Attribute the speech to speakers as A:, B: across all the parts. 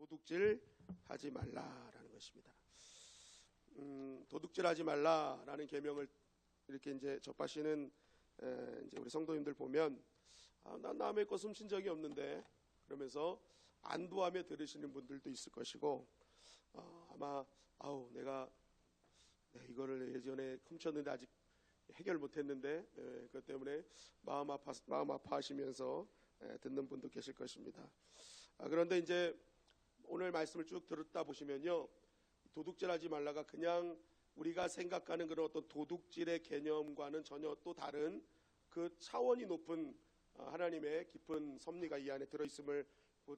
A: 도둑질하지 말라라는 것입니다. 도둑질하지 말라라는 계명을 이렇게 이제 접하시는 이제 우리 성도님들 보면 난 남의 것 훔친 적이 없는데 그러면서 안도하며 들으시는 분들도 있을 것이고 아마 내가 이거를 예전에 훔쳤는데 아직 해결 못했는데 그것 때문에 마음 아파하시면서 듣는 분도 계실 것입니다. 그런데 이제 오늘 말씀을 쭉 들었다 보시면요, 도둑질하지 말라가 그냥 우리가 생각하는 그런 어떤 도둑질의 개념과는 전혀 또 다른 그 차원이 높은 하나님의 깊은 섭리가 이 안에 들어있음을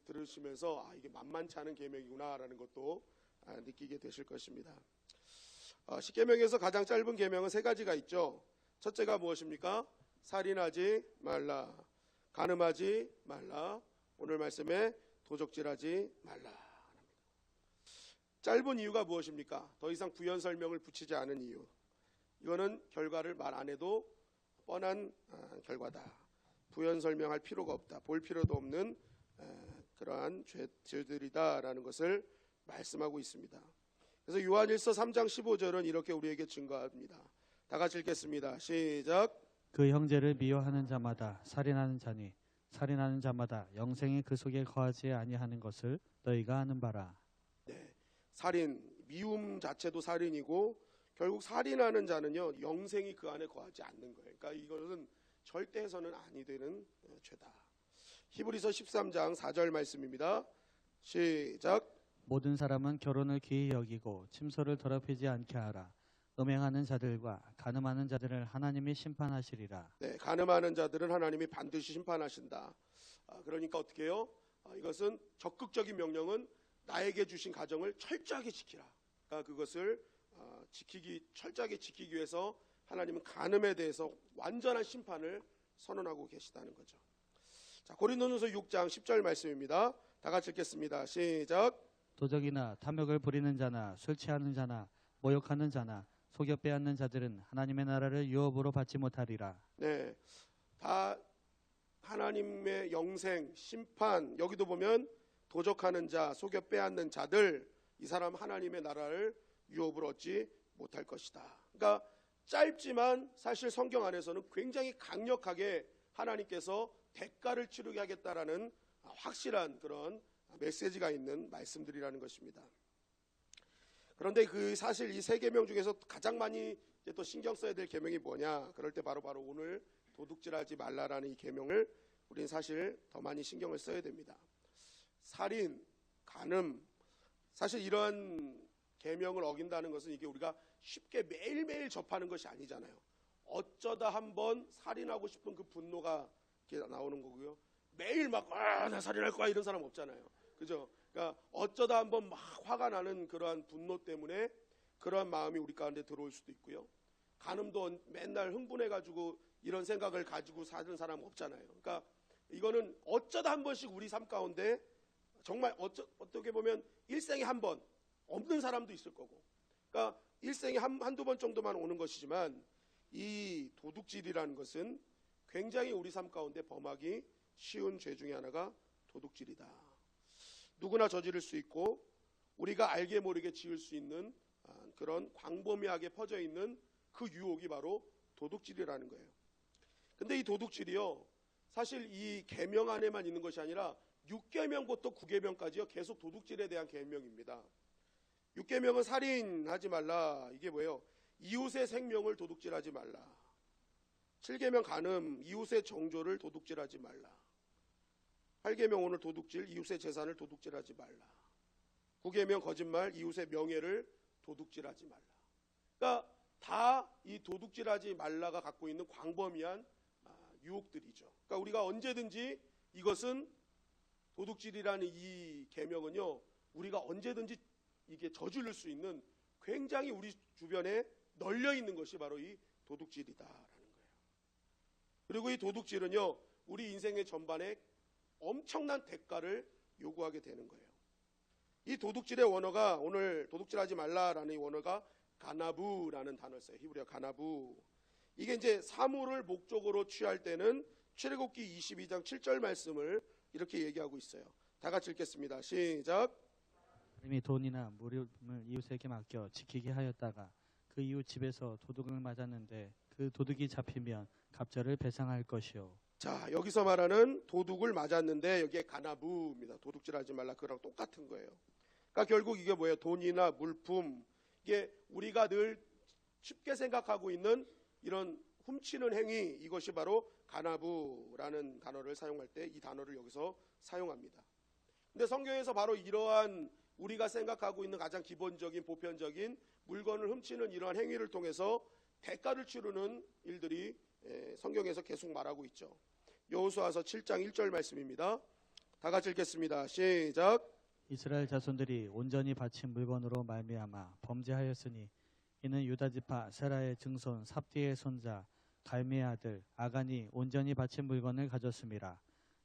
A: 들으시면서 이게 만만치 않은 계명이구나라는 것도 느끼게 되실 것입니다. 십계명에서 가장 짧은 계명은 세 가지가 있죠. 첫째가 무엇입니까? 살인하지 말라, 간음하지 말라, 오늘 말씀에 도적질하지 말라. 짧은 이유가 무엇입니까? 더 이상 부연 설명을 붙이지 않은 이유. 이거는 결과를 말 안 해도 뻔한 결과다. 부연 설명할 필요가 없다. 볼 필요도 없는 그러한 죄들이다라는 것을 말씀하고 있습니다. 그래서 요한일서 3장 15절은 이렇게 우리에게 증거합니다. 다 같이 읽겠습니다. 시작.
B: 그 형제를 미워하는 자마다 살인하는 자니 살인하는 자마다 영생이 그 속에 거하지 아니하는 것을 너희가 아는 바라.
A: 네, 살인, 미움 자체도 살인이고 결국 살인하는 자는요 영생이 그 안에 거하지 않는 거예요. 그러니까 이것은 절대 해서는 아니 되는 죄다. 히브리서 13장 4절 말씀입니다. 시작.
B: 모든 사람은 결혼을 귀히 여기고 침소를 더럽히지 않게 하라. 음행하는 자들과 간음하는 자들을 하나님이 심판하시리라.
A: 네, 간음하는 자들은 하나님이 반드시 심판하신다. 그러니까 어떻게 해요? 이것은 적극적인 명령은 나에게 주신 가정을 철저하게 지키라. 그러니까 그것을 철저하게 지키기 위해서 하나님은 간음에 대해서 완전한 심판을 선언하고 계시다는 거죠. 자, 고린도전서 6장 10절 말씀입니다. 다 같이 읽겠습니다. 시작.
B: 도적이나 탐욕을 부리는 자나 술 취하는 자나 모욕하는 자나 속여 빼앗는 자들은 하나님의 나라를 유업으로 받지 못하리라.
A: 네, 다 하나님의 영생, 심판, 여기도 보면 도적하는 자, 속여 빼앗는 자들, 이 사람 하나님의 나라를 유업으로 얻지 못할 것이다. 그러니까 짧지만 사실 성경 안에서는 굉장히 강력하게 하나님께서 대가를 치르게 하겠다라는 확실한 그런 메시지가 있는 말씀들이라는 것입니다. 그런데 그 사실 이 세 계명 중에서 가장 많이 이제 또 신경 써야 될 계명이 뭐냐? 그럴 때 바로 오늘 도둑질하지 말라라는 이 계명을 우리는 사실 더 많이 신경을 써야 됩니다. 살인, 간음, 사실 이런 계명을 어긴다는 것은 이게 우리가 쉽게 매일매일 접하는 것이 아니잖아요. 어쩌다 한번 살인하고 싶은 그 분노가 이렇게 나오는 거고요. 매일 막 나 살인할 거야 이런 사람 없잖아요. 그죠? 그러니까 어쩌다 한번 막 화가 나는 그러한 분노 때문에 그러한 마음이 우리 가운데 들어올 수도 있고요. 간음도 맨날 흥분해가지고 이런 생각을 가지고 사는 사람 없잖아요. 그러니까 이거는 어쩌다 한 번씩 우리 삶 가운데 정말 어떻게 보면 일생에 한 번 없는 사람도 있을 거고, 그러니까 일생에 한두 번 정도만 오는 것이지만 이 도둑질이라는 것은 굉장히 우리 삶 가운데 범하기 쉬운 죄 중에 하나가 도둑질이다. 누구나 저지를 수 있고 우리가 알게 모르게 지을 수 있는 그런 광범위하게 퍼져 있는 그 유혹이 바로 도둑질이라는 거예요. 근데 이 도둑질이요, 사실 이 계명 안에만 있는 것이 아니라 6계명부터 9계명까지요 계속 도둑질에 대한 계명입니다. 6계명은 살인하지 말라, 이게 뭐예요? 이웃의 생명을 도둑질하지 말라. 7계명 간음, 이웃의 정조를 도둑질하지 말라. 8계명 오늘 도둑질, 이웃의 재산을 도둑질하지 말라. 9계명 거짓말, 이웃의 명예를 도둑질하지 말라. 그러니까 다 이 도둑질하지 말라가 갖고 있는 광범위한 유혹들이죠. 그러니까 우리가 언제든지 이것은 도둑질이라는 이 계명은요, 우리가 언제든지 이게 저지를 수 있는 굉장히 우리 주변에 널려 있는 것이 바로 이 도둑질이다라는 거예요. 그리고 이 도둑질은요, 우리 인생의 전반에 엄청난 대가를 요구하게 되는 거예요. 이 도둑질의 원어가, 오늘 도둑질하지 말라라는 이 원어가 가나부라는 단어를 써요. 히브리어 가나부. 이게 이제 사물을 목적으로 취할 때는 출애굽기 22장 7절 말씀을 이렇게 얘기하고 있어요. 다 같이 읽겠습니다. 시작.
B: 하나님이 돈이나 물품을 이웃에게 맡겨 지키게 하였다가 그 이웃 집에서 도둑을 맞았는데 그 도둑이 잡히면 갑절을 배상할 것이요.
A: 자, 여기서 말하는 도둑을 맞았는데 여기에 가나부입니다. 도둑질하지 말라, 그거랑 똑같은 거예요. 그러니까 결국 이게 뭐예요? 돈이나 물품, 이게 우리가 늘 쉽게 생각하고 있는 이런 훔치는 행위, 이것이 바로 가나부라는 단어를 사용할 때 이 단어를 여기서 사용합니다. 근데 성경에서 바로 이러한 우리가 생각하고 있는 가장 기본적인 보편적인 물건을 훔치는 이러한 행위를 통해서 대가를 치르는 일들이 성경에서 계속 말하고 있죠. 여호수아서 7장 1절 말씀입니다. 다 같이 읽겠습니다. 시작.
B: 이스라엘 자손들이 온전히 바친 물건으로 말미암아 범죄하였으니 이는 유다 지파 세라의 증손 삽디의 손자 갈미의 아들 아간이 온전히 바친 물건을 가졌음이라.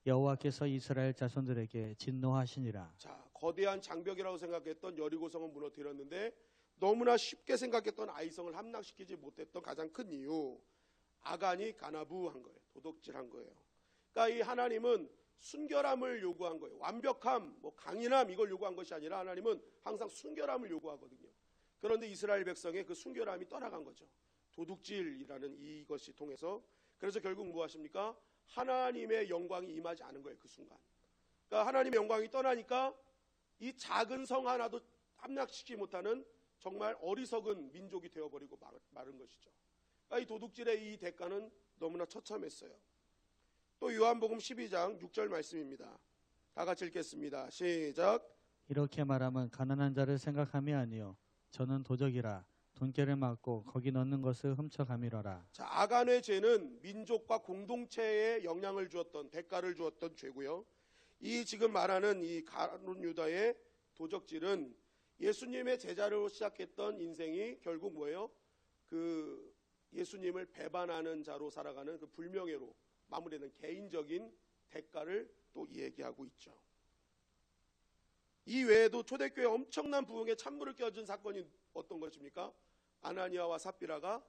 B: 여호와께서 이스라엘 자손들에게 진노하시니라.
A: 자, 거대한 장벽이라고 생각했던 여리고성은 무너뜨렸는데 너무나 쉽게 생각했던 아이성을 함락시키지 못했던 가장 큰 이유, 아간이 가나부한 거예요. 도둑질한 거예요. 그러니까 이 하나님은 순결함을 요구한 거예요. 완벽함, 강인함 이걸 요구한 것이 아니라 하나님은 항상 순결함을 요구하거든요. 그런데 이스라엘 백성의 그 순결함이 떠나간 거죠. 도둑질이라는 이것이 통해서. 그래서 결국 뭐 하십니까? 하나님의 영광이 임하지 않은 거예요. 그 순간. 그러니까 하나님의 영광이 떠나니까 이 작은 성 하나도 함락시키지 못하는 정말 어리석은 민족이 되어버리고 마른 것이죠. 그러니까 이 도둑질의 이 대가는 너무나 처참했어요. 또 요한복음 12장 6절 말씀입니다. 다 같이 읽겠습니다. 시작.
B: 이렇게 말하면 가난한 자를 생각함이 아니요 저는 도적이라 돈깨를 맞고 거기 넣는 것을 훔쳐가미러라.
A: 자, 아간의 죄는 민족과 공동체에 영향을 주었던, 대가를 주었던 죄고요. 이 지금 말하는 이 가룟 유다의 도적질은 예수님의 제자로 시작했던 인생이 결국 뭐예요? 그 예수님을 배반하는 자로 살아가는 그 불명예로 마무리되는 개인적인 대가를 또 얘기하고 있죠. 이 외에도 초대교회 엄청난 부흥에 찬물을 끼얹은 사건이 어떤 것입니까? 아나니아와 삽비라가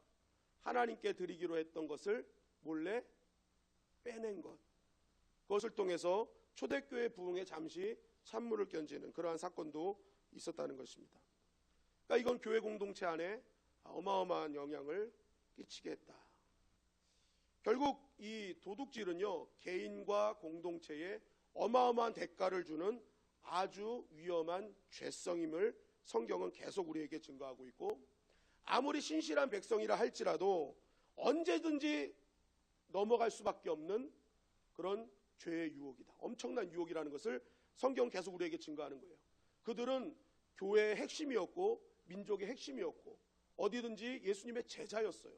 A: 하나님께 드리기로 했던 것을 몰래 빼낸 것. 그것을 통해서 초대교회 부흥에 잠시 찬물을 끼얹는 그러한 사건도 있었다는 것입니다. 그러니까 이건 교회 공동체 안에 어마어마한 영향을 끼치게 했다. 결국 이 도둑질은요, 개인과 공동체에 어마어마한 대가를 주는 아주 위험한 죄성임을 성경은 계속 우리에게 증거하고 있고, 아무리 신실한 백성이라 할지라도 언제든지 넘어갈 수밖에 없는 그런 죄의 유혹이다. 엄청난 유혹이라는 것을 성경은 계속 우리에게 증거하는 거예요. 그들은 교회의 핵심이었고 민족의 핵심이었고 어디든지 예수님의 제자였어요.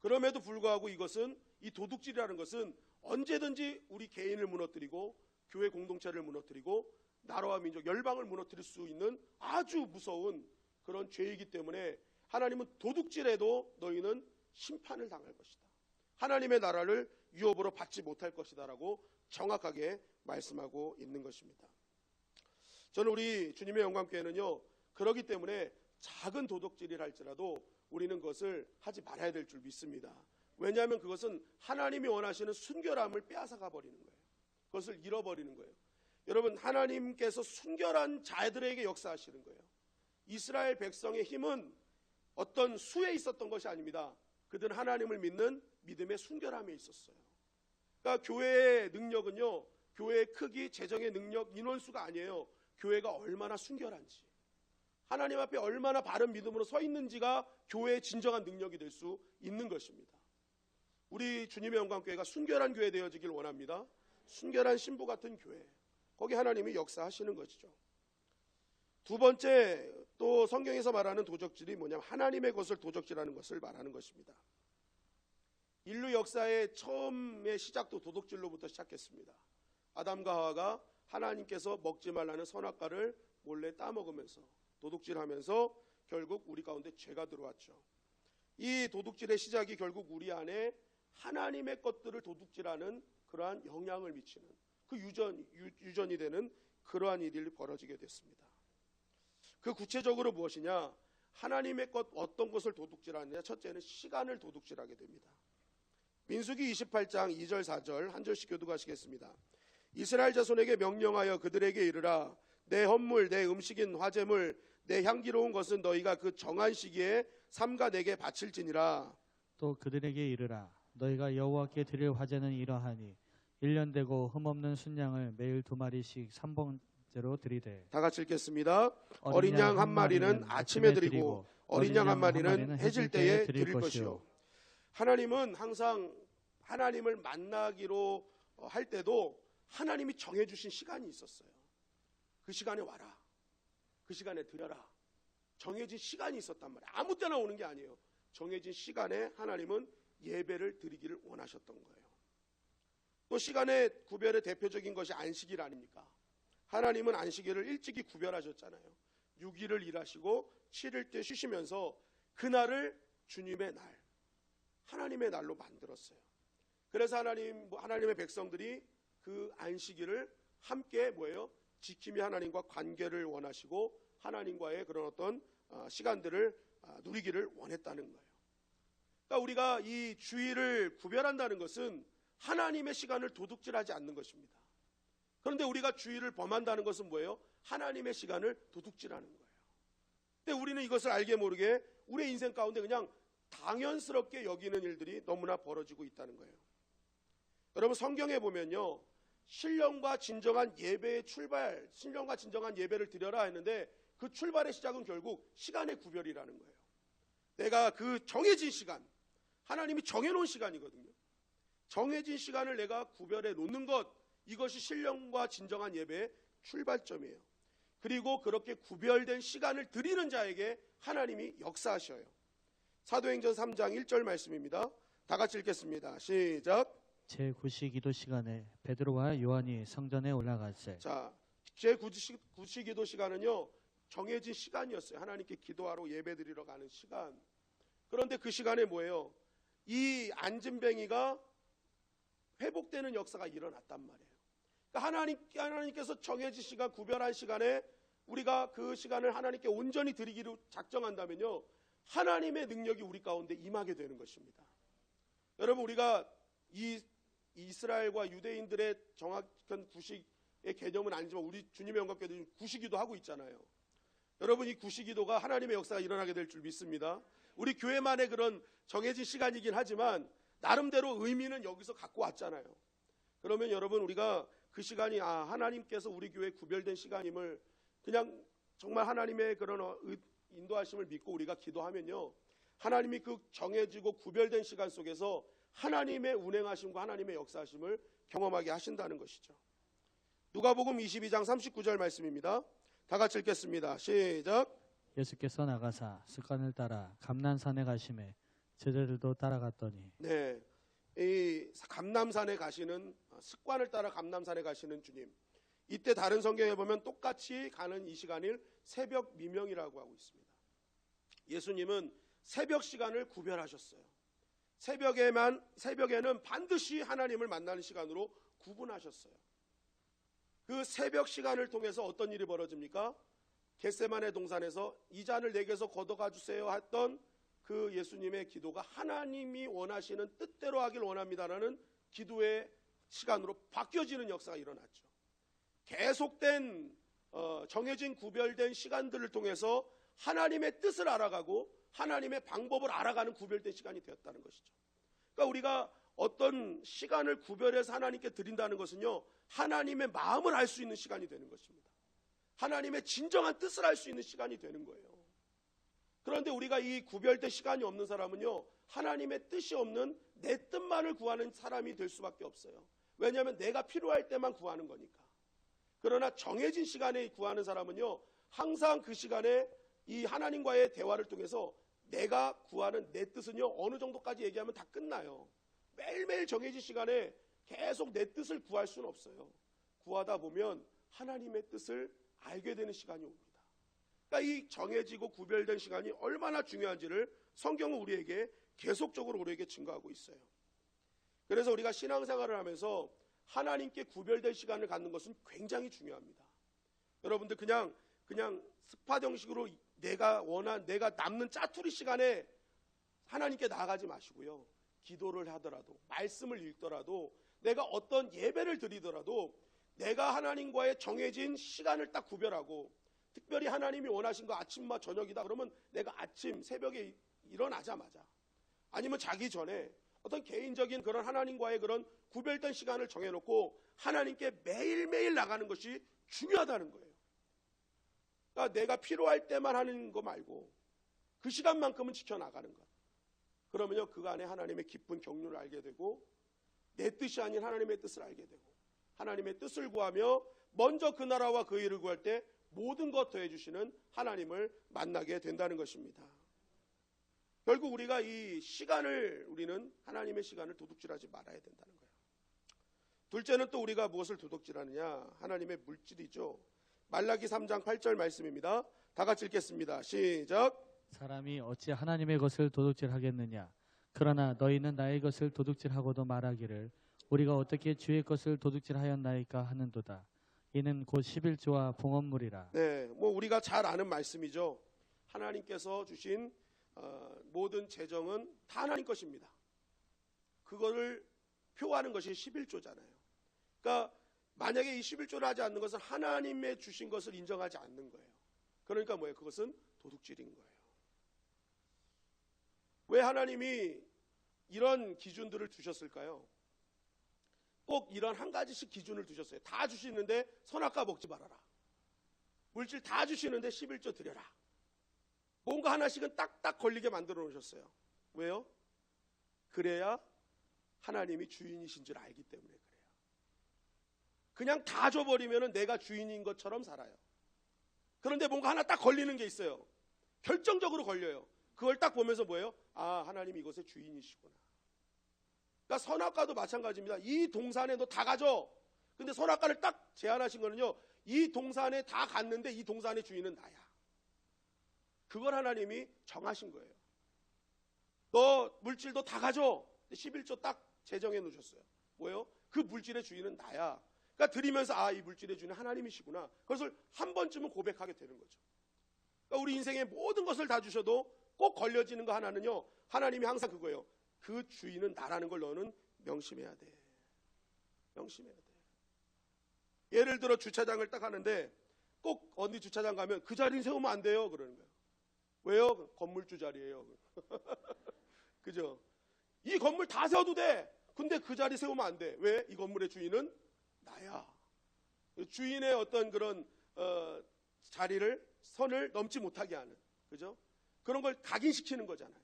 A: 그럼에도 불구하고 이것은, 이 도둑질이라는 것은 언제든지 우리 개인을 무너뜨리고 교회 공동체를 무너뜨리고 나라와 민족, 열방을 무너뜨릴 수 있는 아주 무서운 그런 죄이기 때문에 하나님은 도둑질해도 너희는 심판을 당할 것이다. 하나님의 나라를 유업으로 받지 못할 것이다 라고 정확하게 말씀하고 있는 것입니다. 저는 우리 주님의 영광교회는요, 그렇기 때문에 작은 도둑질이라 할지라도 우리는 그것을 하지 말아야 될 줄 믿습니다. 왜냐하면 그것은 하나님이 원하시는 순결함을 빼앗아가 버리는 거예요. 그것을 잃어버리는 거예요. 여러분, 하나님께서 순결한 자들에게 역사하시는 거예요. 이스라엘 백성의 힘은 어떤 수에 있었던 것이 아닙니다. 그들은 하나님을 믿는 믿음의 순결함에 있었어요. 그러니까 교회의 능력은요, 교회의 크기, 재정의 능력, 인원수가 아니에요. 교회가 얼마나 순결한지, 하나님 앞에 얼마나 바른 믿음으로 서 있는지가 교회의 진정한 능력이 될 수 있는 것입니다. 우리 주님의 영광교회가 순결한 교회 되어지길 원합니다. 순결한 신부 같은 교회, 거기 하나님이 역사하시는 것이죠. 두 번째, 또 성경에서 말하는 도적질이 뭐냐면 하나님의 것을 도적질하는 것을 말하는 것입니다. 인류 역사의 처음의 시작도 도둑질로부터 시작했습니다. 아담과 하와가 하나님께서 먹지 말라는 선악과를 몰래 따먹으면서 도둑질하면서 결국 우리 가운데 죄가 들어왔죠. 이 도둑질의 시작이 결국 우리 안에 하나님의 것들을 도둑질하는 그러한 영향을 미치는 그 유전이 되는 그러한 일이 벌어지게 됐습니다. 그 구체적으로 무엇이냐? 하나님의 것, 어떤 것을 도둑질하느냐? 첫째는 시간을 도둑질하게 됩니다. 민수기 28장 2절 4절 한 절씩 교독하시겠습니다. 이스라엘 자손에게 명령하여 그들에게 이르라. 내 헌물 내 음식인 화제물 내 향기로운 것은 너희가 그 정한 시기에 삼가 내게 바칠지니라.
B: 또 그들에게 이르라. 너희가 여호와께 드릴 화제는 이러하니 1년 되고 흠없는 순양을 매일 2마리씩 3번째로 드리되.
A: 다 같이 읽겠습니다. 어린 양 한 마리는 아침에 드리고 어린 양 한 마리는 해질 때에 드릴 것이요. 하나님은 항상 하나님을 만나기로 할 때도 하나님이 정해주신 시간이 있었어요. 그 시간에 와라. 그 시간에 드려라. 정해진 시간이 있었단 말이에요. 아무 때나 오는 게 아니에요. 정해진 시간에 하나님은 예배를 드리기를 원하셨던 거예요. 또 시간의 구별의 대표적인 것이 안식일 아닙니까? 하나님은 안식일을 일찍이 구별하셨잖아요. 6일을 일하시고 7일 때 쉬시면서 그날을 주님의 날, 하나님의 날로 만들었어요. 그래서 하나님의 백성들이 그 안식일을 함께 뭐예요? 지키며 하나님과 관계를 원하시고 하나님과의 그런 어떤 시간들을 누리기를 원했다는 거예요. 그러니까 우리가 이 주일을 구별한다는 것은 하나님의 시간을 도둑질하지 않는 것입니다. 그런데 우리가 주일을 범한다는 것은 뭐예요? 하나님의 시간을 도둑질하는 거예요. 근데 우리는 이것을 알게 모르게 우리의 인생 가운데 그냥 당연스럽게 여기는 일들이 너무나 벌어지고 있다는 거예요. 여러분 성경에 보면요, 신령과 진정한 예배의 출발, 신령과 진정한 예배를 드려라 했는데 그 출발의 시작은 결국 시간의 구별이라는 거예요. 내가 그 정해진 시간, 하나님이 정해놓은 시간이거든요. 정해진 시간을 내가 구별해 놓는 것, 이것이 신령과 진정한 예배의 출발점이에요. 그리고 그렇게 구별된 시간을 드리는 자에게 하나님이 역사하셔요. 사도행전 3장 1절 말씀입니다. 다 같이 읽겠습니다. 시작.
B: 제9시 시간에 베드로와 요한이 성전에 올라갔을.
A: 자, 제9시 기도 시간은요, 정해진 시간이었어요. 하나님께 기도하러 예배드리러 가는 시간. 그런데 그 시간에 뭐예요? 이 안진뱅이가 회복되는 역사가 일어났단 말이에요. 그러니까 하나님께서 정해진 시간, 구별한 시간에 우리가 그 시간을 하나님께 온전히 드리기로 작정한다면요, 하나님의 능력이 우리 가운데 임하게 되는 것입니다. 여러분, 우리가 이 이스라엘과 유대인들의 정확한 구식의 개념은 아니지만 우리 주님의 영광교회도 구시기도 하고 있잖아요. 여러분, 이 구시기도가 하나님의 역사가 일어나게 될 줄 믿습니다. 우리 교회만의 그런 정해진 시간이긴 하지만 나름대로 의미는 여기서 갖고 왔잖아요. 그러면 여러분, 우리가 그 시간이 하나님께서 우리 교회에 구별된 시간임을 그냥 정말 하나님의 그런 인도하심을 믿고 우리가 기도하면요, 하나님이 그 정해지고 구별된 시간 속에서 하나님의 운행하심과 하나님의 역사하심을 경험하게 하신다는 것이죠. 누가복음 22장 39절 말씀입니다. 다 같이 읽겠습니다. 시작.
B: 예수께서 나가사 습관을 따라 감난산에 가시매 제자들도 따라갔더니.
A: 네, 이 감남산에 가시는, 습관을 따라 감남산에 가시는 주님. 이때 다른 성경에 보면 똑같이 가는 이 시간을 새벽 미명이라고 하고 있습니다. 예수님은 새벽 시간을 구별하셨어요. 새벽에는 반드시 하나님을 만나는 시간으로 구분하셨어요. 그 새벽 시간을 통해서 어떤 일이 벌어집니까? 겟세마네 동산에서 이 잔을 내게서 걷어가 주세요 했던 그 예수님의 기도가 하나님이 원하시는 뜻대로 하길 원합니다라는 기도의 시간으로 바뀌어지는 역사가 일어났죠. 계속된 정해진 구별된 시간들을 통해서 하나님의 뜻을 알아가고 하나님의 방법을 알아가는 구별된 시간이 되었다는 것이죠. 그러니까 우리가 어떤 시간을 구별해서 하나님께 드린다는 것은요, 하나님의 마음을 알 수 있는 시간이 되는 것입니다. 하나님의 진정한 뜻을 알 수 있는 시간이 되는 거예요. 그런데 우리가 이 구별된 시간이 없는 사람은요, 하나님의 뜻이 없는 내 뜻만을 구하는 사람이 될 수밖에 없어요. 왜냐하면 내가 필요할 때만 구하는 거니까. 그러나 정해진 시간에 구하는 사람은요, 항상 그 시간에 이 하나님과의 대화를 통해서 내가 구하는 내 뜻은요, 어느 정도까지 얘기하면 다 끝나요. 매일매일 정해진 시간에 계속 내 뜻을 구할 수는 없어요. 구하다 보면 하나님의 뜻을 알게 되는 시간이 옵니다. 그러니까 이 정해지고 구별된 시간이 얼마나 중요한지를 성경은 우리에게 계속적으로 우리에게 증거하고 있어요. 그래서 우리가 신앙생활을 하면서 하나님께 구별된 시간을 갖는 것은 굉장히 중요합니다. 여러분들 그냥 스팟 형식으로 내가 남는 짜투리 시간에 하나님께 나아가지 마시고요. 기도를 하더라도, 말씀을 읽더라도, 내가 어떤 예배를 드리더라도 내가 하나님과의 정해진 시간을 딱 구별하고, 특별히 하나님이 원하신 거 아침과 저녁이다 그러면 내가 아침 새벽에 일어나자마자 아니면 자기 전에 어떤 개인적인 그런 하나님과의 그런 구별된 시간을 정해놓고 하나님께 매일매일 나가는 것이 중요하다는 거예요. 그러니까 내가 필요할 때만 하는 거 말고 그 시간만큼은 지켜나가는 것. 그러면요, 그간에 하나님의 기쁜 경륜을 알게 되고 내 뜻이 아닌 하나님의 뜻을 알게 되고 하나님의 뜻을 구하며 먼저 그 나라와 그 일을 구할 때 모든 것 더해주시는 하나님을 만나게 된다는 것입니다. 결국 우리가 이 시간을, 우리는 하나님의 시간을 도둑질하지 말아야 된다는 거예요. 둘째는 또 우리가 무엇을 도둑질하느냐? 하나님의 물질이죠. 말라기 3장 8절 말씀입니다. 다 같이 읽겠습니다. 시작.
B: 사람이 어찌 하나님의 것을 도둑질하겠느냐? 그러나 너희는 나의 것을 도둑질하고도 말하기를 우리가 어떻게 주의 것을 도둑질하였나이까 하는도다. 이는 곧 11조와 봉헌물이라.
A: 네, 뭐 우리가 잘 아는 말씀이죠. 하나님께서 주신 모든 재정은 다 하나님 것입니다. 그거를 표하는 것이 11조잖아요. 그러니까 만약에 이 11조를 하지 않는 것은 하나님의 주신 것을 인정하지 않는 거예요. 그러니까 뭐예요? 그것은 도둑질인 거예요. 왜 하나님이 이런 기준들을 두셨을까요? 꼭 이런 한 가지씩 기준을 두셨어요. 다 주시는데 선악과 먹지 말아라. 물질 다 주시는데 11조 드려라. 뭔가 하나씩은 딱딱 걸리게 만들어 놓으셨어요. 왜요? 그래야 하나님이 주인이신 줄 알기 때문에 그래요. 그냥 다 줘버리면 내가 주인인 것처럼 살아요. 그런데 뭔가 하나 딱 걸리는 게 있어요. 결정적으로 걸려요. 그걸 딱 보면서 뭐예요? 아, 하나님이 이것의 주인이시구나. 그러니까 선악과도 마찬가지입니다. 이 동산에 너 다 가져. 근데 선악과를 딱 제안하신 거는요, 이 동산에 다 갔는데 이 동산의 주인은 나야. 그걸 하나님이 정하신 거예요. 너 물질도 다 가져. 11조 딱 제정해 놓으셨어요. 뭐예요? 그 물질의 주인은 나야. 그러니까 드리면서 아, 이 물질의 주인은 하나님이시구나. 그것을 한 번쯤은 고백하게 되는 거죠. 그러니까 우리 인생의 모든 것을 다 주셔도 꼭 걸려지는 거 하나는요, 하나님이 항상 그거예요. 그 주인은 나라는 걸 너는 명심해야 돼. 명심해야 돼. 예를 들어 주차장을 딱 하는데 꼭 어디 주차장 가면 그 자리는 세우면 안 돼요. 그러는 거예요. 왜요? 건물주 자리예요. 그죠? 이 건물 다 세워도 돼. 근데 그 자리 세우면 안 돼. 왜? 이 건물의 주인은 나야. 주인의 어떤 그런 자리를, 선을 넘지 못하게 하는, 그죠? 그런 걸 각인시키는 거잖아요.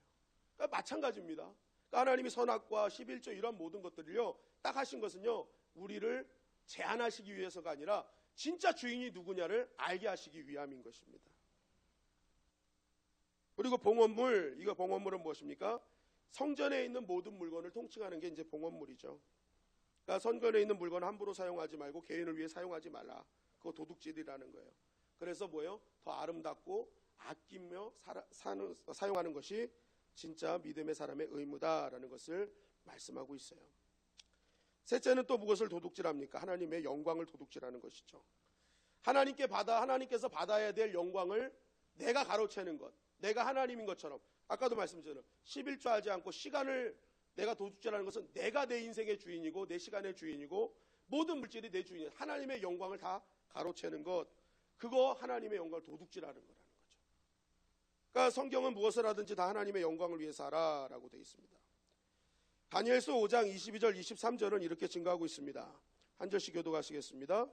A: 그러니까 마찬가지입니다. 그러니까 하나님이 선악과 11조 이런 모든 것들을요, 딱 하신 것은요, 우리를 제한하시기 위해서가 아니라 진짜 주인이 누구냐를 알게 하시기 위함인 것입니다. 그리고 봉헌물, 이거 봉헌물은 무엇입니까? 성전에 있는 모든 물건을 통칭하는 게 이제 봉헌물이죠. 그러니까 성전에 있는 물건 함부로 사용하지 말고 개인을 위해 사용하지 말라. 그거 도둑질이라는 거예요. 그래서 뭐예요? 더 아름답고 아끼며 사용하는 것이 진짜 믿음의 사람의 의무다라는 것을 말씀하고 있어요. 셋째는 또 무엇을 도둑질합니까? 하나님의 영광을 도둑질하는 것이죠. 하나님께서 받아야 될 영광을 내가 가로채는 것, 내가 하나님인 것처럼, 아까도 말씀드렸잖아요. 11조 하지 않고 시간을 내가 도둑질하는 것은 내가 내 인생의 주인이고 내 시간의 주인이고 모든 물질이 내 주인이에요. 하나님의 영광을 다 가로채는 것, 그거 하나님의 영광을 도둑질하는 거라는 거죠. 그러니까 성경은 무엇을 하든지 다 하나님의 영광을 위해서 하라라고 되어 있습니다. 다니엘서 5장 22절 23절은 이렇게 증가하고 있습니다. 한 절씩 교독하시겠습니다.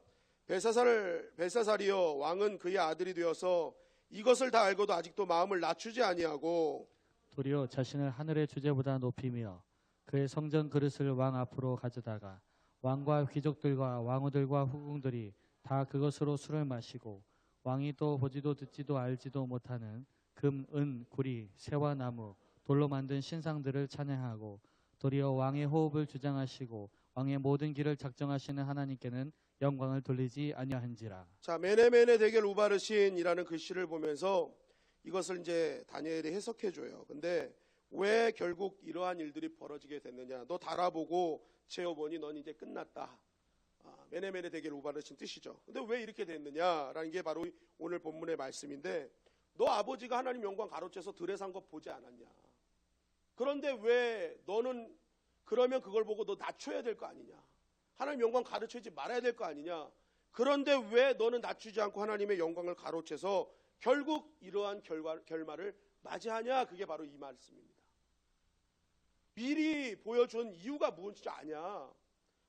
A: 벨사살이여, 왕은 그의 아들이 되어서 이것을 다 알고도 아직도 마음을 낮추지 아니하고
B: 도리어 자신을 하늘의 주제보다 높이며 그의 성전 그릇을 왕 앞으로 가져다가 왕과 귀족들과 왕후들과 후궁들이 다 그것으로 술을 마시고 왕이 또 보지도 듣지도 알지도 못하는 금, 은, 구리, 새와 나무, 돌로 만든 신상들을 찬양하고 도리어 왕의 호흡을 주장하시고 왕의 모든 길을 작정하시는 하나님께는 영광을 돌리지 아니한지라.
A: 자, 메네메네 데겔 우바르신이라는 글씨를 보면서 이것을 이제 다니엘이 해석해줘요. 근데 왜 결국 이러한 일들이 벌어지게 됐느냐? 너 달아보고 재어보니 넌 이제 끝났다. 메네메네 데겔 우바르신 뜻이죠. 근데 왜 이렇게 됐느냐라는 게 바로 오늘 본문의 말씀인데, 너 아버지가 하나님 영광 가로채서 들에 산 거 보지 않았냐? 그런데 왜 너는 그러면 그걸 보고 너 낮춰야 될 거 아니냐? 하나님 영광 가르치지 말아야 될 거 아니냐. 그런데 왜 너는 낮추지 않고 하나님의 영광을 가로채서 결국 이러한 결말을 맞이하냐. 그게 바로 이 말씀입니다. 미리 보여준 이유가 무엇인지 아냐.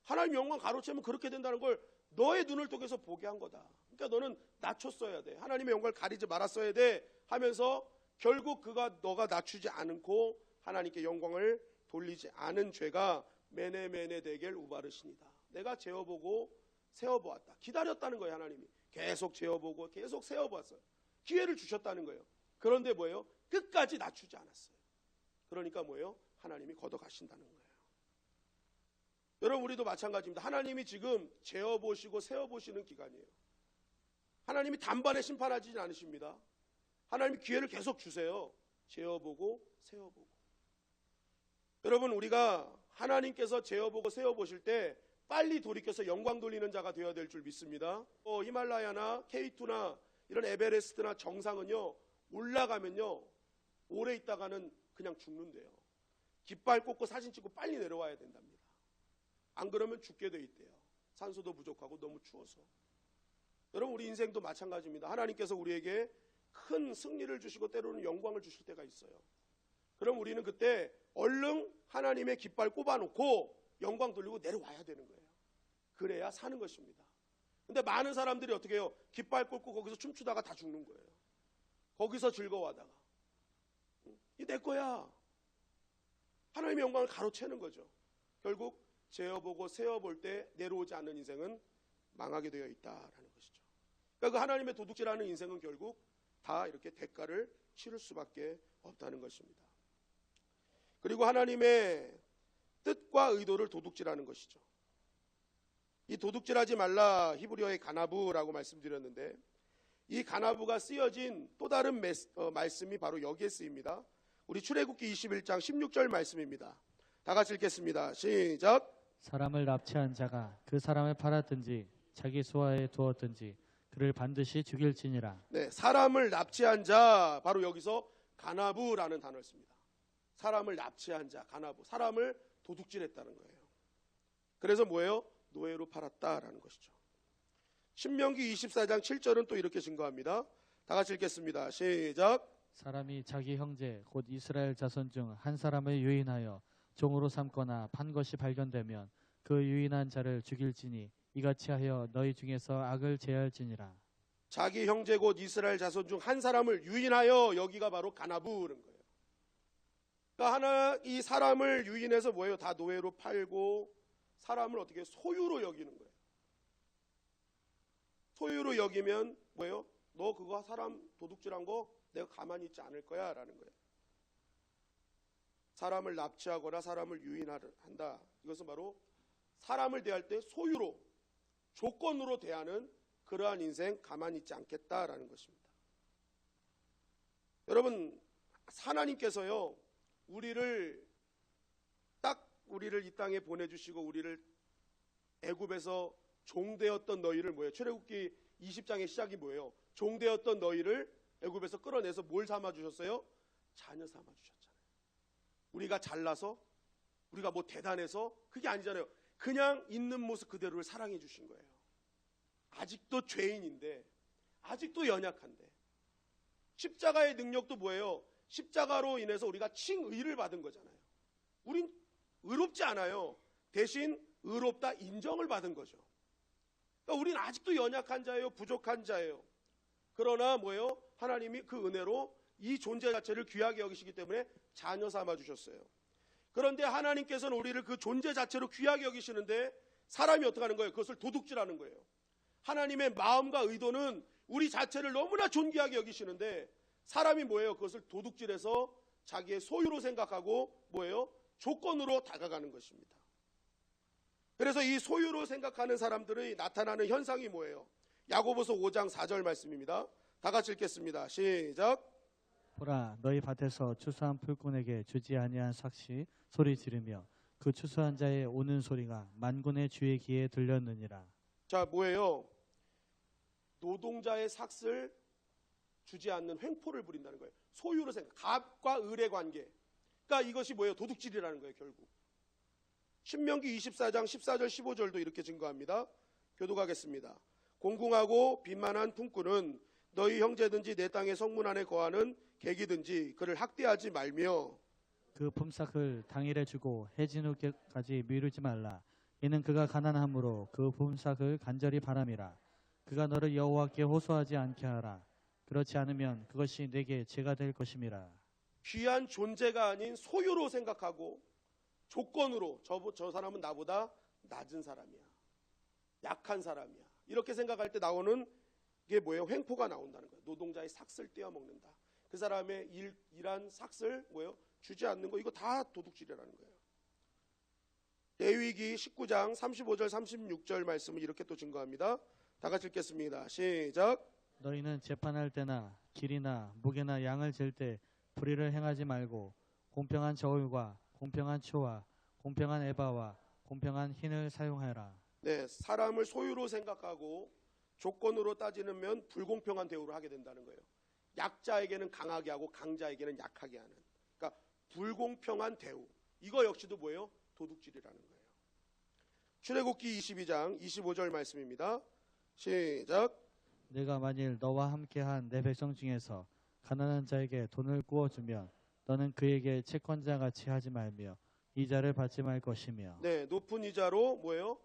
A: 하나님 영광 가로채면 그렇게 된다는 걸 너의 눈을 통해서 보게 한 거다. 그러니까 너는 낮췄어야 돼. 하나님의 영광을 가리지 말았어야 돼 하면서 결국 너가 낮추지 않고 하나님께 영광을 돌리지 않은 죄가 메네메네 데겔 우바르시니다. 내가 재어보고 세어보았다. 기다렸다는 거예요. 하나님이 계속 재어보고 계속 세어보았어요. 기회를 주셨다는 거예요. 그런데 뭐예요? 끝까지 낮추지 않았어요. 그러니까 뭐예요? 하나님이 걷어가신다는 거예요. 여러분, 우리도 마찬가지입니다. 하나님이 지금 재어보시고 세어보시는 기간이에요. 하나님이 단번에 심판하지는 않으십니다. 하나님이 기회를 계속 주세요. 재어보고 세어보고. 여러분, 우리가 하나님께서 재어보고 세어보실 때 빨리 돌이켜서 영광 돌리는 자가 되어야 될 줄 믿습니다. 히말라야나 K2나 이런 에베레스트나 정상은요, 올라가면요 오래 있다가는 그냥 죽는데요. 깃발 꽂고 사진 찍고 빨리 내려와야 된답니다. 안 그러면 죽게 돼 있대요. 산소도 부족하고 너무 추워서. 여러분, 우리 인생도 마찬가지입니다. 하나님께서 우리에게 큰 승리를 주시고 때로는 영광을 주실 때가 있어요. 그럼 우리는 그때 얼른 하나님의 깃발 꼽아놓고 영광 돌리고 내려와야 되는 거예요. 그래야 사는 것입니다. 근데 많은 사람들이 어떻게 해요? 깃발 꽂고 거기서 춤추다가 다 죽는 거예요. 거기서 즐거워하다가. 이게 내 거야. 하나님의 영광을 가로채는 거죠. 결국 재어보고 세어볼 때 내려오지 않는 인생은 망하게 되어 있다라는 것이죠. 그러니까 그 하나님의 도둑질하는 인생은 결국 다 이렇게 대가를 치를 수밖에 없다는 것입니다. 그리고 하나님의 뜻과 의도를 도둑질하는 것이죠. 이 도둑질하지 말라 히브리어의 가나부라고 말씀드렸는데, 이 가나부가 쓰여진 또 다른 말씀이 바로 여기에 쓰입니다. 우리 출애굽기 21장 16절 말씀입니다. 다 같이 읽겠습니다. 시작.
B: 사람을 납치한 자가 그 사람을 팔았든지 자기 소화에 두었든지 그를 반드시 죽일지니라.
A: 네, 사람을 납치한 자, 바로 여기서 가나부라는 단어를 씁니다. 사람을 납치한 자, 가나부, 사람을 도둑질했다는 거예요. 그래서 뭐예요? 노예로 팔았다라는 것이죠. 신명기 24장 7절은 또 이렇게 증거합니다. 다 같이 읽겠습니다. 시작.
B: 사람이 자기 형제 곧 이스라엘 자손 중 한 사람을 유인하여 종으로 삼거나 판 것이 발견되면 그 유인한 자를 죽일지니 이같이 하여 너희 중에서 악을 제할지니라.
A: 자기 형제 곧 이스라엘 자손 중 한 사람을 유인하여, 여기가 바로 가나부는 거예요. 그러니까 이 사람을 유인해서 뭐예요? 다 노예로 팔고 사람을 어떻게 소유로 여기는 거예요. 소유로 여기면 뭐예요? 너 그거 사람 도둑질한 거 내가 가만히 있지 않을 거야 라는 거예요. 사람을 납치하거나 사람을 유인한다. 이것은 바로 사람을 대할 때 소유로, 조건으로 대하는 그러한 인생 가만히 있지 않겠다라는 것입니다. 여러분, 하나님께서요 우리를 이 땅에 보내주시고 우리를 애굽에서 종되었던 너희를 뭐예요? 출애굽기 20장의 시작이 뭐예요? 종되었던 너희를 애굽에서 끌어내서 뭘 삼아주셨어요? 자녀 삼아주셨잖아요. 우리가 잘나서, 우리가 뭐 대단해서 그게 아니잖아요. 그냥 있는 모습 그대로를 사랑해 주신 거예요. 아직도 죄인인데, 아직도 연약한데, 십자가의 능력도 뭐예요? 십자가로 인해서 우리가 칭의를 받은 거잖아요. 우린 의롭지 않아요. 대신 의롭다 인정을 받은 거죠. 그러니까 우린 아직도 연약한 자예요. 부족한 자예요. 그러나 뭐예요? 하나님이 그 은혜로 이 존재 자체를 귀하게 여기시기 때문에 자녀 삼아 주셨어요. 그런데 하나님께서는 우리를 그 존재 자체로 귀하게 여기시는데 사람이 어떻게 하는 거예요? 그것을 도둑질하는 거예요. 하나님의 마음과 의도는 우리 자체를 너무나 존귀하게 여기시는데 사람이 뭐예요? 그것을 도둑질해서 자기의 소유로 생각하고 뭐예요? 조건으로 다가가는 것입니다. 그래서 이 소유로 생각하는 사람들의 나타나는 현상이 뭐예요? 야고보서 5장 4절 말씀입니다. 다 같이 읽겠습니다. 시작.
B: 보라, 너희 밭에서 추수한 풀꾼에게 주지 아니한 삭시 소리 지르며 그 추수한 자의 오는 소리가 만군의 주의 귀에 들렸느니라.
A: 자, 뭐예요? 노동자의 삭을 주지 않는 횡포를 부린다는 거예요. 소유로 생각, 갑과 을의 관계. 그러니까 이것이 뭐예요? 도둑질이라는 거예요, 결국. 신명기 24장 14절 15절도 이렇게 증거합니다. 교독하겠습니다. 공궁하고 빈만한 품꾼은 너희 형제든지 내 땅의 성문 안에 거하는 객이든지 그를 학대하지 말며
B: 그 품삯을 당일에 주고 해진 후까지 미루지 말라. 이는 그가 가난함으로 그 품삯을 간절히 바람이라. 그가 너를 여호와께 호소하지 않게 하라. 그렇지 않으면 그것이 내게 죄가 될 것임이라.
A: 귀한 존재가 아닌 소유로 생각하고 조건으로 저 사람은 나보다 낮은 사람이야, 약한 사람이야, 이렇게 생각할 때 나오는 게 뭐예요? 횡포가 나온다는 거예요. 노동자의 삭슬 떼어먹는다. 그 사람의 일한 삭슬 뭐예요? 주지 않는 거, 이거 다 도둑질이라는 거예요. 레위기 19장 35절 36절 말씀을 이렇게 또 증거합니다. 다 같이 읽겠습니다. 시작.
B: 너희는 재판할 때나 길이나 목에나 양을 잴 때 불의를 행하지 말고 공평한 저울과 공평한 추와 공평한 에바와 공평한 흰을 사용하라.
A: 네, 사람을 소유로 생각하고 조건으로 따지면 불공평한 대우를 하게 된다는 거예요. 약자에게는 강하게 하고 강자에게는 약하게 하는, 그러니까 불공평한 대우. 이거 역시도 뭐예요? 도둑질이라는 거예요. 출애굽기 22장 25절 말씀입니다. 시작.
B: 내가 만일 너와 함께한 내 백성 중에서 가난한 자에게 돈을 구워주면 너는 그에게 채권자 같이 하지 말며 이자를 받지 말 것이며.
A: 네, 높은 이자로 뭐예요?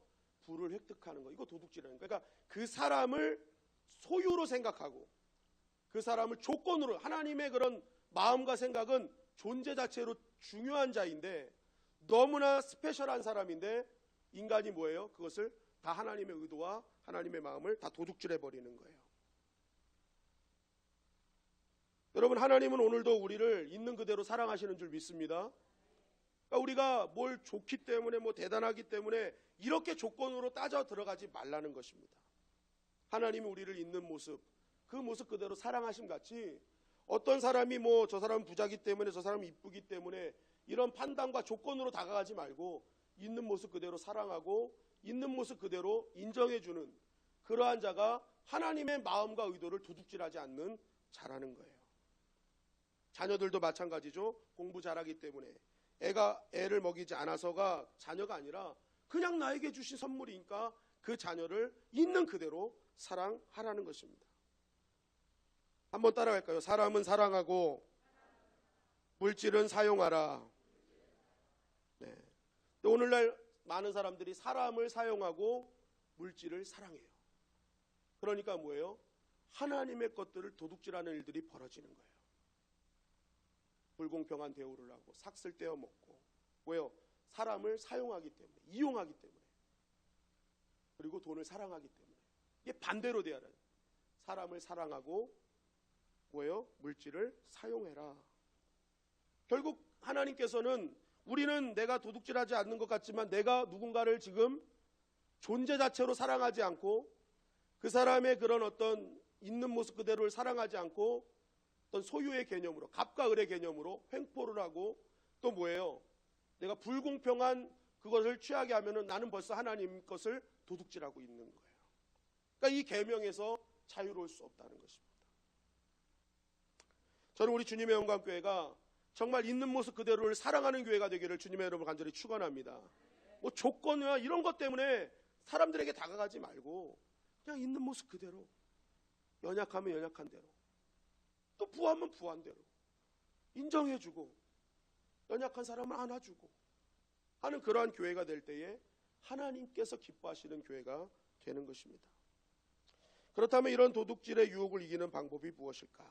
A: 부를 획득하는 거. 이거 도둑질이라는 거예요. 그러니까 그 사람을 소유로 생각하고 그 사람을 조건으로, 하나님의 그런 마음과 생각은 존재 자체로 중요한 자인데 너무나 스페셜한 사람인데 인간이 뭐예요? 그것을 다 하나님의 의도와 하나님의 마음을 다 도둑질해 버리는 거예요. 여러분, 하나님은 오늘도 우리를 있는 그대로 사랑하시는 줄 믿습니다. 그러니까 우리가 뭘 좋기 때문에 뭐 대단하기 때문에 이렇게 조건으로 따져 들어가지 말라는 것입니다. 하나님이 우리를 있는 모습, 그 모습 그대로 사랑하심 같이 어떤 사람이 뭐 저 사람은 부자기 때문에 저 사람은 이쁘기 때문에 이런 판단과 조건으로 다가가지 말고 있는 모습 그대로 사랑하고 있는 모습 그대로 인정해주는 그러한 자가 하나님의 마음과 의도를 도둑질하지 않는 자라는 거예요. 자녀들도 마찬가지죠. 공부 잘하기 때문에 애를 먹이지 않아서가 자녀가 아니라 그냥 나에게 주신 선물이니까 그 자녀를 있는 그대로 사랑하라는 것입니다. 한번 따라갈까요? 사람은 사랑하고 물질은 사용하라. 네. 오늘날 많은 사람들이 사람을 사용하고 물질을 사랑해요. 그러니까 뭐예요? 하나님의 것들을 도둑질하는 일들이 벌어지는 거예요. 불공평한 대우를 하고 삭슬 떼어먹고, 왜요? 사람을 사용하기 때문에, 이용하기 때문에, 그리고 돈을 사랑하기 때문에. 이게 반대로 돼야 돼요. 사람을 사랑하고 뭐예요? 물질을 사용해라. 결국 하나님께서는 우리는 내가 도둑질하지 않는 것 같지만 내가 누군가를 지금 존재 자체로 사랑하지 않고 그 사람의 그런 어떤 있는 모습 그대로를 사랑하지 않고 어떤 소유의 개념으로, 갑과 을의 개념으로 횡포를 하고, 또 뭐예요? 내가 불공평한 그것을 취하게 하면은 나는 벌써 하나님 것을 도둑질하고 있는 거예요. 그러니까 이 계명에서 자유로울 수 없다는 것입니다. 저는 우리 주님의 영광교회가 정말 있는 모습 그대로를 사랑하는 교회가 되기를 주님의 이름으로 간절히 축원합니다. 뭐 조건이나 이런 것 때문에 사람들에게 다가가지 말고 그냥 있는 모습 그대로, 연약하면 연약한 대로, 또 부하면 부한 대로 인정해주고 연약한 사람을 안아주고 하는 그러한 교회가 될 때에 하나님께서 기뻐하시는 교회가 되는 것입니다. 그렇다면 이런 도둑질의 유혹을 이기는 방법이 무엇일까?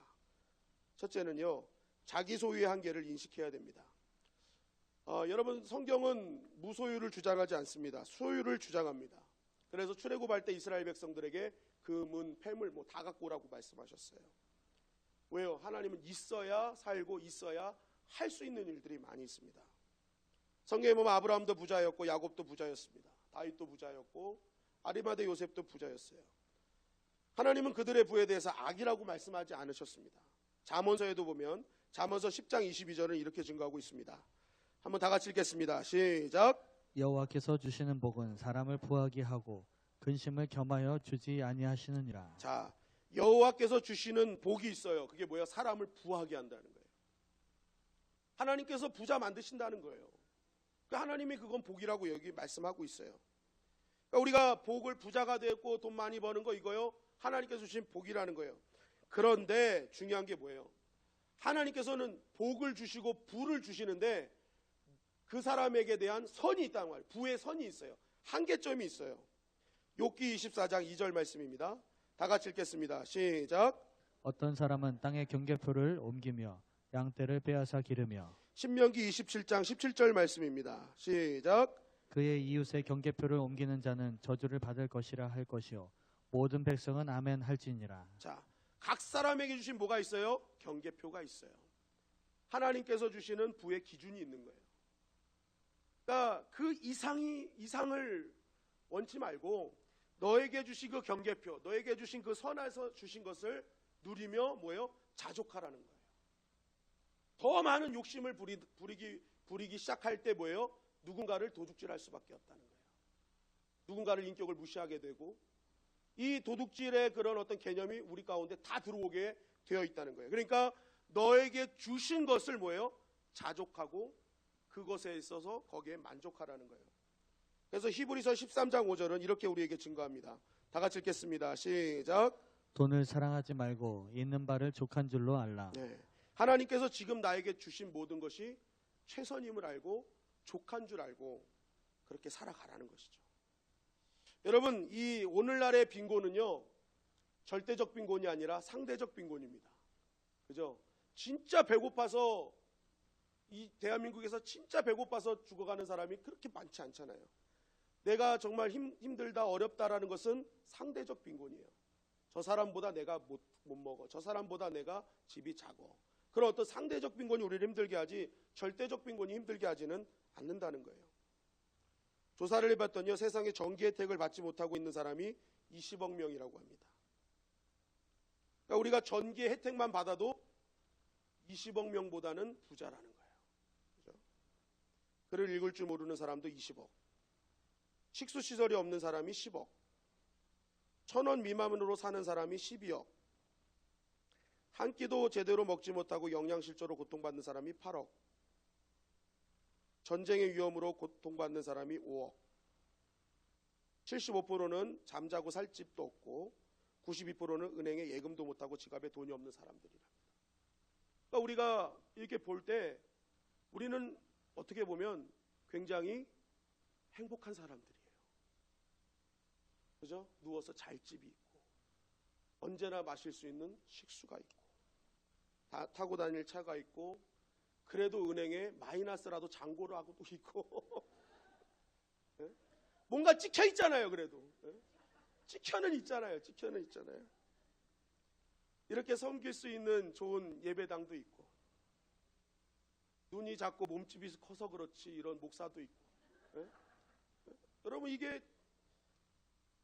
A: 첫째는요, 자기 소유의 한계를 인식해야 됩니다. 여러분, 성경은 무소유를 주장하지 않습니다. 소유를 주장합니다. 그래서 출애굽할 때 이스라엘 백성들에게 금은 폐물 뭐 다 갖고 오라고 말씀하셨어요. 왜요? 하나님은 있어야 살고 있어야 할 수 있는 일들이 많이 있습니다. 성경에 보면 아브라함도 부자였고 야곱도 부자였습니다. 다윗도 부자였고 아리마대 요셉도 부자였어요. 하나님은 그들의 부에 대해서 악이라고 말씀하지 않으셨습니다. 잠언서에도 보면 잠언서 10장 22절은 이렇게 증거하고 있습니다. 한번 다 같이 읽겠습니다. 시작.
B: 여호와께서 주시는 복은 사람을 부하게 하고 근심을 겸하여 주지 아니하시느니라.
A: 자, 여호와께서 주시는 복이 있어요. 그게 뭐야? 사람을 부하게 한다는 거예요. 하나님께서 부자 만드신다는 거예요. 하나님이 그건 복이라고 여기 말씀하고 있어요. 그러니까 우리가 복을 부자가 됐고 돈 많이 버는 거 이거요, 하나님께서 주신 복이라는 거예요. 그런데 중요한 게 뭐예요? 하나님께서는 복을 주시고 부를 주시는데 그 사람에게 대한 선이 있다는 말이에요. 부의 선이 있어요. 한계점이 있어요. 욥기 24장 2절 말씀입니다. 다 같이 읽겠습니다. 시작.
B: 어떤 사람은 땅의 경계표를 옮기며 양떼를 빼앗아 기르며
A: 신명기 27장 17절 말씀입니다. 시작.
B: 그의 이웃의 경계표를 옮기는 자는 저주를 받을 것이라 할 것이요 모든 백성은 아멘 할지니라.
A: 자, 각 사람에게 주신 뭐가 있어요? 경계표가 있어요. 하나님께서 주시는 부의 기준이 있는 거예요. 그러니까 그 이상을 원치 말고 너에게 주신 그 경계표, 너에게 주신 그 선에서 주신 것을 누리며 뭐예요? 자족하라는 거예요. 더 많은 욕심을 부리기 시작할 때 뭐예요? 누군가를 도둑질할 수밖에 없다는 거예요. 누군가를 인격을 무시하게 되고 이 도둑질의 그런 어떤 개념이 우리 가운데 다 들어오게 되어 있다는 거예요. 그러니까 너에게 주신 것을 뭐예요? 자족하고 그것에 있어서 거기에 만족하라는 거예요. 그래서 히브리서 13장 5절은 이렇게 우리에게 증거합니다. 다 같이 읽겠습니다. 시작.
B: 돈을 사랑하지 말고 있는 바를 족한 줄로 알라.
A: 네. 하나님께서 지금 나에게 주신 모든 것이 최선임을 알고 족한 줄 알고 그렇게 살아가라는 것이죠. 여러분, 이 오늘날의 빈곤은요, 절대적 빈곤이 아니라 상대적 빈곤입니다. 그죠? 진짜 배고파서 이 대한민국에서 진짜 배고파서 죽어가는 사람이 그렇게 많지 않잖아요. 내가 정말 힘들다 어렵다라는 것은 상대적 빈곤이에요. 저 사람보다 내가 못 먹어. 저 사람보다 내가 집이 작어. 그런 어떤 상대적 빈곤이 우리를 힘들게 하지 절대적 빈곤이 힘들게 하지는 않는다는 거예요. 조사를 해봤더니요, 세상에 정기 혜택을 받지 못하고 있는 사람이 20억 명이라고 합니다. 그러니까 우리가 전기 혜택만 받아도 20억 명보다는 부자라는 거예요. 그죠? 글을 읽을 줄 모르는 사람도 20억, 식수시설이 없는 사람이 10억, 1,000원 미만으로 사는 사람이 12억, 한 끼도 제대로 먹지 못하고 영양실조로 고통받는 사람이 8억, 전쟁의 위험으로 고통받는 사람이 5억, 75%는 잠자고 살 집도 없고 92%는 은행에 예금도 못하고 지갑에 돈이 없는 사람들이랍니다. 그러니까 우리가 이렇게 볼 때 우리는 어떻게 보면 굉장히 행복한 사람들이에요. 그죠? 누워서 잘 집이 있고 언제나 마실 수 있는 식수가 있고 타고 다닐 차가 있고 그래도 은행에 마이너스라도 잔고를 하고 또 있고 네? 뭔가 찍혀 있잖아요. 그래도 네? 찍혀는 있잖아요. 이렇게 섬길 수 있는 좋은 예배당도 있고 눈이 작고 몸집이 커서 그렇지 이런 목사도 있고 네? 여러분, 이게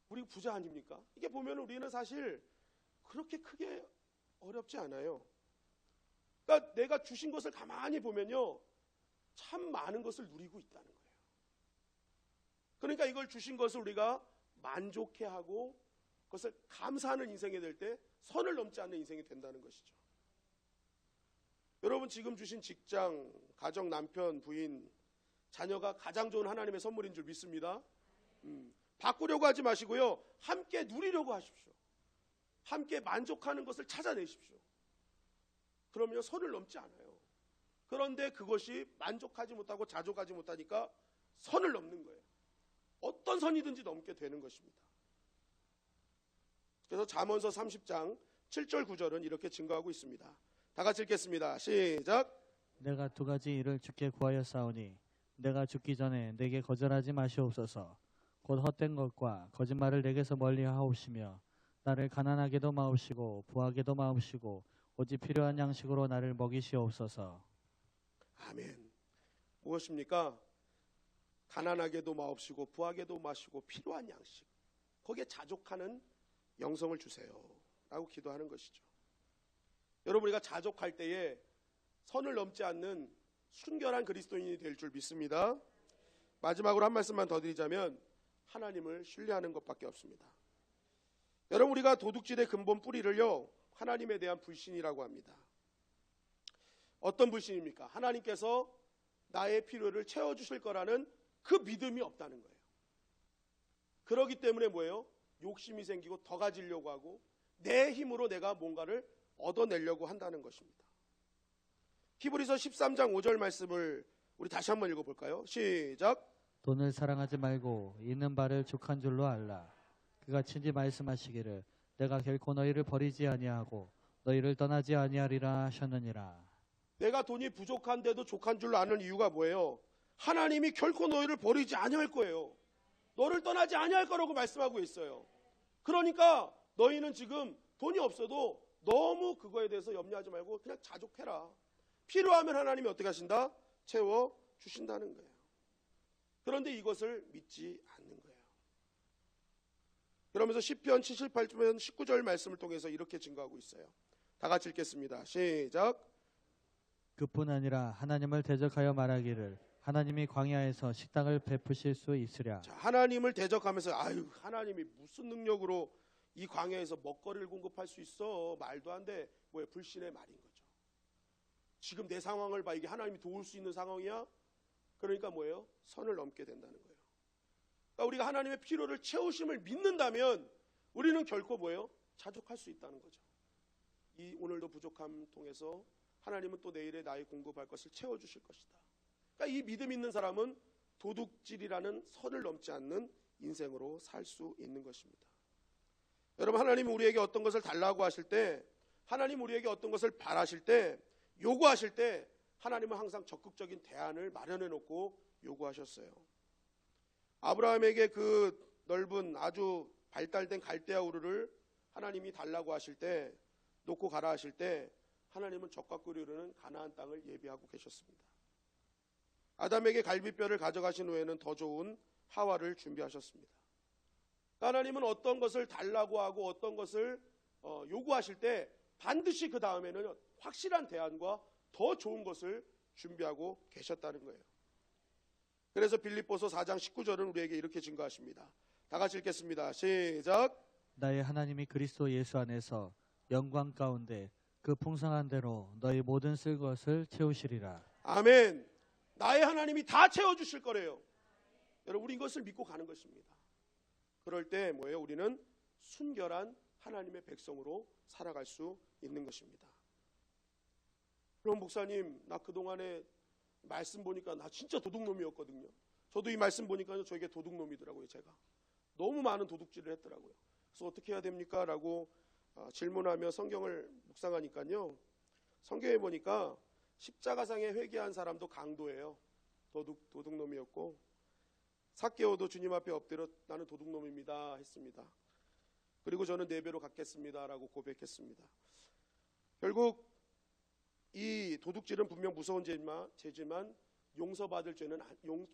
A: 우리 부자 아닙니까? 이게 보면 우리는 사실 그렇게 크게 어렵지 않아요. 그러니까 내가 주신 것을 가만히 보면요, 참 많은 것을 누리고 있다는 거예요. 그러니까 이걸 주신 것을 우리가 만족해하고 그것을 감사하는 인생이 될 때 선을 넘지 않는 인생이 된다는 것이죠. 여러분, 지금 주신 직장, 가정, 남편, 부인, 자녀가 가장 좋은 하나님의 선물인 줄 믿습니다. 바꾸려고 하지 마시고요, 함께 누리려고 하십시오. 함께 만족하는 것을 찾아내십시오. 그러면 선을 넘지 않아요. 그런데 그것이 만족하지 못하고 자족하지 못하니까 선을 넘는 거예요. 어떤 선이든지 넘게 되는 것입니다. 그래서 잠언서 30장 7절 9절은 이렇게 증거하고 있습니다. 다 같이 읽겠습니다. 시작.
B: 내가 두 가지 일을 주께 구하였사오니 내가 죽기 전에 내게 거절하지 마시옵소서. 곧 헛된 것과 거짓말을 내게서 멀리 하옵시며 나를 가난하게도 마옵시고 부하게도 마옵시고 오직 필요한 양식으로 나를 먹이시옵소서.
A: 아멘. 무엇입니까? 가난하게도 마옵시고 부하게도 마시고 필요한 양식, 거기에 자족하는 영성을 주세요 라고 기도하는 것이죠. 여러분, 우리가 자족할 때에 선을 넘지 않는 순결한 그리스도인이 될 줄 믿습니다. 마지막으로 한 말씀만 더 드리자면 하나님을 신뢰하는 것밖에 없습니다. 여러분, 우리가 도둑질의 근본 뿌리를요, 하나님에 대한 불신이라고 합니다. 어떤 불신입니까? 하나님께서 나의 필요를 채워주실 거라는 그 믿음이 없다는 거예요. 그렇기 때문에 뭐예요? 욕심이 생기고 더 가지려고 하고 내 힘으로 내가 뭔가를 얻어내려고 한다는 것입니다. 히브리서 13장 5절 말씀을 우리 다시 한번 읽어볼까요? 시작.
B: 돈을 사랑하지 말고 있는 바를 족한 줄로 알라. 그가 친히 말씀하시기를 내가 결코 너희를 버리지 아니하고 너희를 떠나지 아니하리라 하셨느니라.
A: 내가 돈이 부족한데도 족한 줄로 아는 이유가 뭐예요? 하나님이 결코 너희를 버리지 아니할 거예요. 너를 떠나지 아니할 거라고 말씀하고 있어요. 그러니까 너희는 지금 돈이 없어도 너무 그거에 대해서 염려하지 말고 그냥 자족해라. 필요하면 하나님이 어떻게 하신다? 채워주신다는 거예요. 그런데 이것을 믿지 않는 거예요. 그러면서 시편 78편 19절 말씀을 통해서 이렇게 증거하고 있어요. 다 같이 읽겠습니다. 시작.
B: 그뿐 아니라 하나님을 대적하여 말하기를 하나님이 광야에서 식당을 베푸실 수 있으랴.
A: 자, 하나님을 대적하면서 아유 하나님이 무슨 능력으로 이 광야에서 먹거리를 공급할 수 있어? 말도 안 돼. 뭐예요? 불신의 말인 거죠. 지금 내 상황을 봐. 이게 하나님이 도울 수 있는 상황이야? 그러니까 뭐예요? 선을 넘게 된다는 거예요. 그러니까 우리가 하나님의 필요를 채우심을 믿는다면 우리는 결코 뭐예요? 자족할 수 있다는 거죠. 이 오늘도 부족함 통해서 하나님은 또 내일에 나의 공급할 것을 채워주실 것이다. 그러니까 이 믿음 있는 사람은 도둑질이라는 선을 넘지 않는 인생으로 살 수 있는 것입니다. 여러분, 하나님 우리에게 어떤 것을 달라고 하실 때, 하나님 우리에게 어떤 것을 바라실 때, 요구하실 때 하나님은 항상 적극적인 대안을 마련해 놓고 요구하셨어요. 아브라함에게 그 넓은 아주 발달된 갈대아 우르를 하나님이 달라고 하실 때, 놓고 가라 하실 때 하나님은 적과 꿀이 흐르는 가나안 땅을 예비하고 계셨습니다. 아담에게 갈비뼈를 가져가신 후에는 더 좋은 하와를 준비하셨습니다. 하나님은 어떤 것을 달라고 하고 어떤 것을 요구하실 때 반드시 그 다음에는 확실한 대안과 더 좋은 것을 준비하고 계셨다는 거예요. 그래서 빌립보서 4장 19절은 우리에게 이렇게 증거하십니다. 다 같이 읽겠습니다. 시작.
B: 나의 하나님이 그리스도 예수 안에서 영광 가운데 그 풍성한 대로 너희 모든 쓸 것을 채우시리라.
A: 아멘. 나의 하나님이 다 채워주실 거래요. 여러분, 우리 이것을 믿고 가는 것입니다. 그럴 때 뭐예요? 우리는 순결한 하나님의 백성으로 살아갈 수 있는 것입니다. 그럼 목사님, 나 그동안에 말씀 보니까 나 진짜 도둑놈이었거든요. 저도 이 말씀 보니까 저에게 도둑놈이더라고요. 제가 너무 많은 도둑질을 했더라고요. 그래서 어떻게 해야 됩니까? 라고 질문하며 성경을 묵상하니까요, 성경에 보니까 십자가상에 회개한 사람도 강도예요. 도둑놈이었고, 삭개오도 주님 앞에 엎드려 나는 도둑놈입니다 했습니다. 그리고 저는 4배로 갚겠습니다 라고 고백했습니다. 결국 이 도둑질은 분명 무서운 죄지만 용서받을 죄는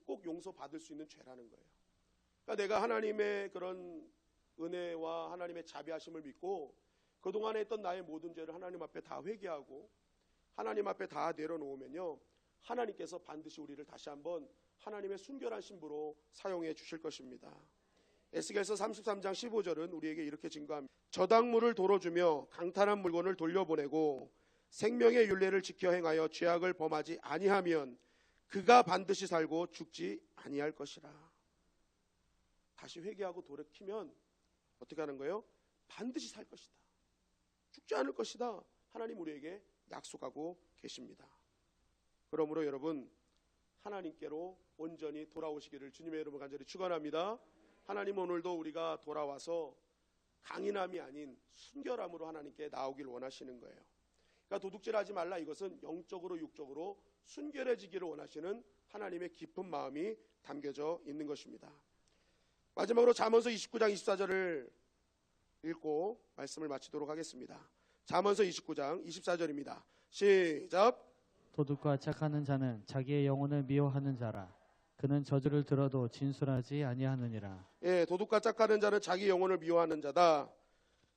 A: 꼭 용서받을 수 있는 죄라는 거예요. 그러니까 내가 하나님의 그런 은혜와 하나님의 자비하심을 믿고 그동안에 했던 나의 모든 죄를 하나님 앞에 다 회개하고 하나님 앞에 다 내려놓으면요, 하나님께서 반드시 우리를 다시 한번 하나님의 순결한 신부로 사용해 주실 것입니다. 에스겔서 33장 15절은 우리에게 이렇게 증거합니다. 저당물을 도로 주며 강탈한 물건을 돌려보내고 생명의 율례를 지켜 행하여 죄악을 범하지 아니하면 그가 반드시 살고 죽지 아니할 것이라. 다시 회개하고 돌이키면 어떻게 하는 거예요? 반드시 살 것이다. 죽지 않을 것이다. 하나님 우리에게 약속하고 계십니다. 그러므로 여러분, 하나님께로 온전히 돌아오시기를 주님의 이름으로 간절히 축원합니다. 하나님 오늘도 우리가 돌아와서 강인함이 아닌 순결함으로 하나님께 나오길 원하시는 거예요. 그러니까 도둑질하지 말라, 이것은 영적으로 육적으로 순결해지기를 원하시는 하나님의 깊은 마음이 담겨져 있는 것입니다. 마지막으로 잠언서 29장 24절을 읽고 말씀을 마치도록 하겠습니다. 잠언서 29장 24절입니다. 시작.
B: 도둑과 착하는 자는 자기의 영혼을 미워하는 자라. 그는 저주를 들어도 진술하지 아니하느니라.
A: 예, 도둑과 착하는 자는 자기 영혼을 미워하는 자다.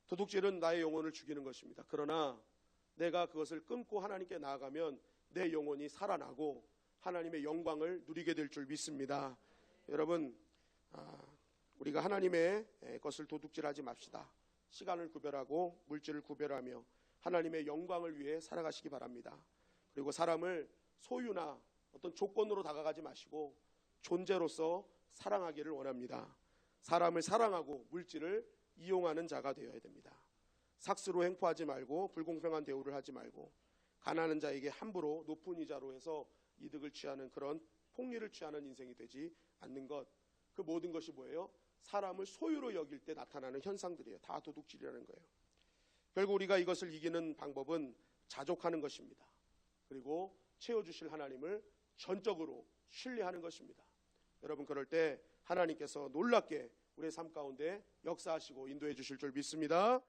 A: 도둑질은 나의 영혼을 죽이는 것입니다. 그러나 내가 그것을 끊고 하나님께 나아가면 내 영혼이 살아나고 하나님의 영광을 누리게 될 줄 믿습니다. 여러분, 우리가 하나님의 것을 도둑질하지 맙시다. 시간을 구별하고 물질을 구별하며 하나님의 영광을 위해 살아가시기 바랍니다. 그리고 사람을 소유나 어떤 조건으로 다가가지 마시고 존재로서 사랑하기를 원합니다. 사람을 사랑하고 물질을 이용하는 자가 되어야 됩니다. 삭스로 행포하지 말고 불공평한 대우를 하지 말고 가난한 자에게 함부로 높은 이자로 해서 이득을 취하는 그런 폭리를 취하는 인생이 되지 않는 것. 그 모든 것이 뭐예요? 사람을 소유로 여길 때 나타나는 현상들이에요. 다 도둑질이라는 거예요. 결국 우리가 이것을 이기는 방법은 자족하는 것입니다. 그리고 채워주실 하나님을 전적으로 신뢰하는 것입니다. 여러분, 그럴 때 하나님께서 놀랍게 우리의 삶 가운데 역사하시고 인도해 주실 줄 믿습니다.